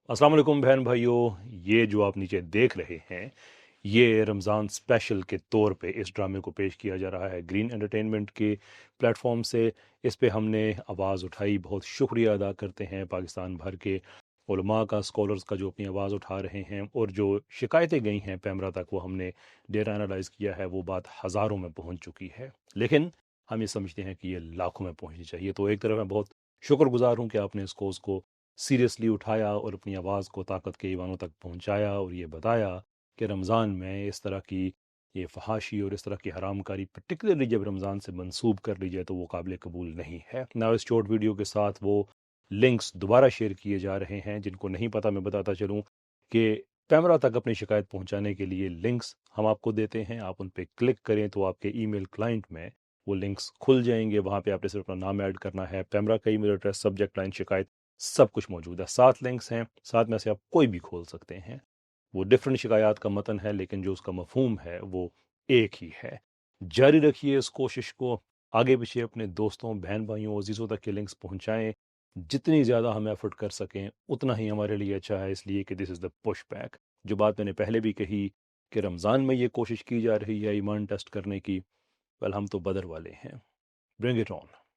अस्सलाम वालेकुम बहन भाइयों, ये जो आप नीचे देख रहे हैं ये रमज़ान स्पेशल के तौर पे इस ड्रामे को पेश किया जा रहा है ग्रीन एंटरटेनमेंट के प्लेटफॉर्म से। इस पे हमने आवाज़ उठाई, बहुत शुक्रिया अदा करते हैं पाकिस्तान भर के उलमा का, स्कॉलर्स का जो अपनी आवाज़ उठा रहे हैं। और जो शिकायतें गई हैं पैमरा तक, वो हमने डेटा एनालाइज किया है, वो बात हज़ारों में पहुंच चुकी है। लेकिन हम ये समझते हैं कि ये लाखों में पहुंचनी चाहिए। तो एक तरफ मैं बहुत शुक्रगुजार हूँ कि आपने इस कोर्स को सीरियसली उठाया और अपनी आवाज़ को ताकत के ईवानों तक पहुंचाया और ये बताया कि रमज़ान में इस तरह की ये फहाशी और इस तरह की हरामकारी पर्टिकुलरली जब रमज़ान से मंसूब कर ली जाए तो वो काबिल कबूल नहीं है ना। इस शॉर्ट वीडियो के साथ वो लिंक्स दोबारा शेयर किए जा रहे हैं। जिनको नहीं पता मैं बताता चलूँ कि पैमरा तक अपनी शिकायत पहुंचाने के लिए लिंक्स हम आपको देते हैं। आप उन पर क्लिक करें तो आपके ईमेल क्लाइंट में वो लिंक्स खुल जाएंगे। वहाँ पे आपने सिर्फ अपना नाम ऐड करना है, पैमरा का ईमेल एड्रेस, सब्जेक्ट लाइन शिकायत, सब कुछ मौजूद है। 7 लिंक्स हैं, 7 में से आप कोई भी खोल सकते हैं। वो डिफरेंट शिकायत का मतन है लेकिन जो उसका मफहूम है वो एक ही है। जारी रखिए इस कोशिश को, आगे पीछे अपने दोस्तों, बहन भाइयों, अजीज़ों तक के लिंक्स पहुंचाएं। जितनी ज़्यादा हम एफर्ट कर सकें उतना ही हमारे लिए अच्छा है, इसलिए कि this is the push back. जो बात मैंने पहले भी कही कि रमज़ान में ये कोशिश की जा रही है ईमान टेस्ट करने की, वेल हम तो बदर वाले हैं। Bring it on.